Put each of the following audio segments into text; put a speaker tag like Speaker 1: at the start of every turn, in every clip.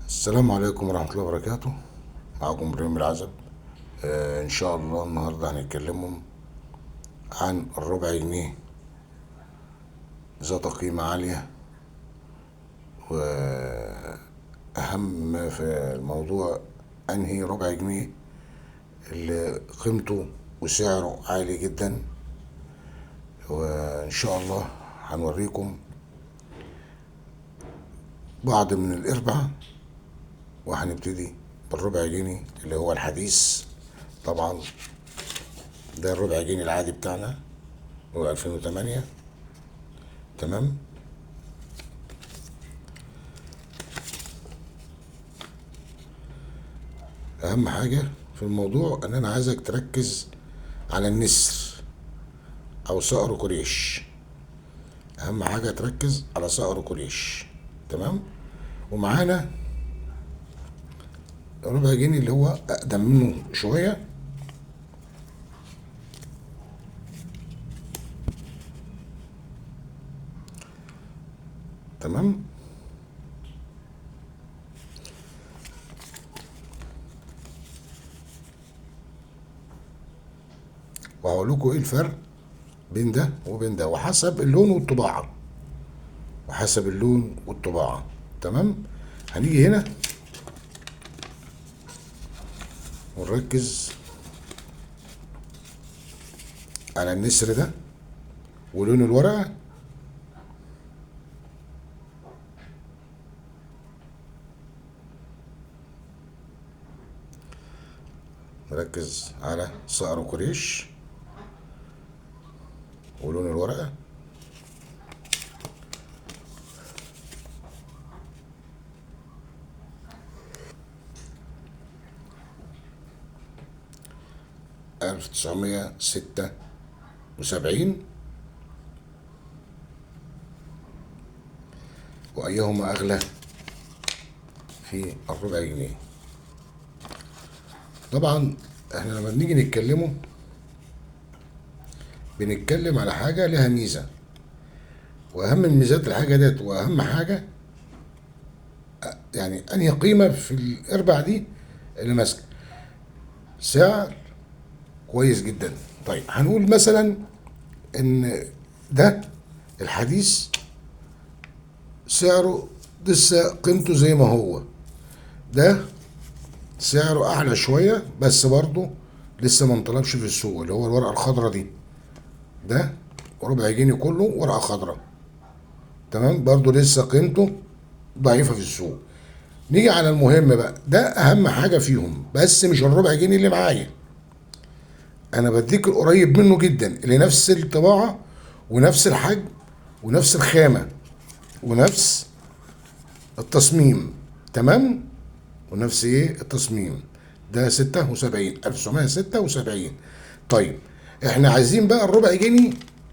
Speaker 1: السلام عليكم ورحمة الله وبركاته. معكم إبراهيم العزب. إن شاء الله النهاردة هنتكلموا عن الربع جنيه ذات قيمة عالية، وأهم ما في الموضوع أنهي ربع جنيه اللي قيمته وسعره عالي جدا. وإن شاء الله هنوريكم بعض من الأربعة، وهنبتدي بالربع جنيه اللي هو الحديث. طبعا ده الربع جنيه العادي بتاعنا، هو 2008. تمام. اهم حاجة في الموضوع ان انا عايزك تركز على النسر او صقر قريش. اهم حاجة تركز على صقر قريش. تمام. ومعانا ربع جنيه اللي هو اقدم منه شوية. تمام. وهقول لكم ايه الفرق بين ده وبين ده، وحسب اللون والطباعة. وحسب اللون والطباعة. تمام. هنيجي هنا ونركز على النسر ده ولون الورقة. نركز على صقر قريش ولون الورقة. ألف تسعمية ستة وسبعين. وأيهما أغلى في الربع جنيه؟ طبعا احنا لما بنيجي نتكلموا بنتكلم على حاجة لها ميزة، وأهم من ميزات الحاجة ديت وأهم حاجة يعني أنهي قيمة في الأربع دي اللي ماسكة سعر كويس جدا. طيب هنقول مثلا إن ده الحديث سعره لسه قيمته زي ما هو، ده سعره أعلى شوية بس برضه لسه ما انطلبش في السوق، اللي هو الورقة الخضراء دي. ده ربع جنيه كله ورقة خضراء. تمام. برضه لسه قيمته ضعيفة في السوق. نيجي على المهم بقى، ده أهم حاجة فيهم، بس مش الربع جنيه اللي معايا. أنا بديك القريب منه جدا اللي نفس الطباعة ونفس الحجم ونفس الخامة ونفس التصميم. تمام. ونفس ايه التصميم. ده 76 1976. طيب احنا عايزين بقى الربع جنيه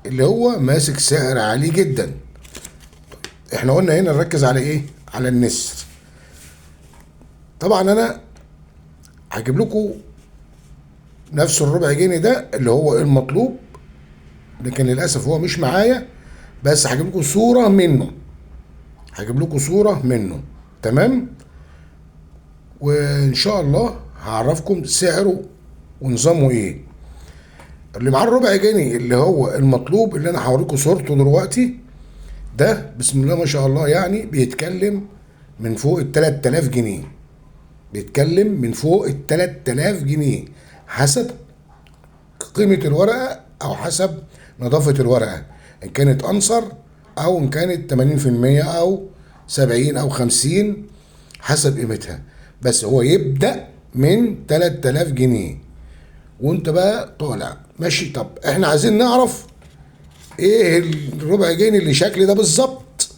Speaker 1: اللي هو ماسك سعر عالي جدا. احنا قلنا هنا نركز على ايه؟ على النسر. طبعا انا هجيب لكم نفس الربع جنيه ده اللي هو المطلوب، لكن للاسف هو مش معايا، بس هجيب لكم صورة منه. هجيب لكم صورة منه. تمام. وان شاء الله هعرفكم سعره ونظامه ايه. اللي معاه الربع جنيه اللي هو المطلوب اللي انا هوريكم صورته دلوقتي، ده بسم الله ما شاء الله يعني بيتكلم من فوق ال 3000 جنيه. بيتكلم من فوق ال 3000 جنيه حسب قيمة الورقة او حسب نظافة الورقة، ان كانت انصر او ان كانت 80% او 70 او 50 حسب قيمتها. بس هو يبدأ من 3000 جنيه وانت بقى طالع ماشي. طب احنا عايزين نعرف ايه الربع جنيه اللي شكل ده بالظبط.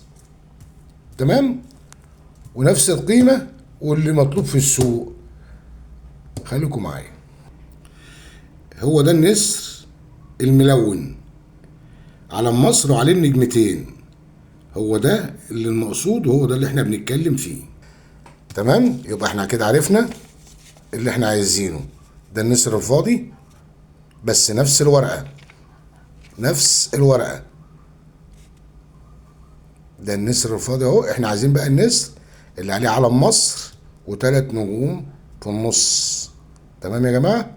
Speaker 1: تمام. ونفس القيمة واللي مطلوب في السوق. خليكم معايا. هو ده النسر الملون، علم مصر وعليه نجمتين. هو ده اللي المقصود وهو ده اللي احنا بنتكلم فيه. تمام. يبقى احنا كده عرفنا اللي احنا عايزينه. ده النسر الفاضي بس نفس الورقة. نفس الورقة. ده النسر الفاضي اهو. احنا عايزين بقى النسر اللي عليه علم مصر وثلاث نجوم في النص. تمام يا جماعة.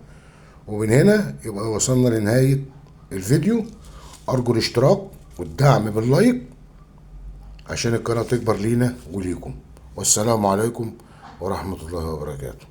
Speaker 1: ومن هنا يبقى وصلنا لنهاية الفيديو. ارجو الاشتراك والدعم باللايك عشان القناة تكبر لينا وليكم. والسلام عليكم ورحمة الله وبركاته.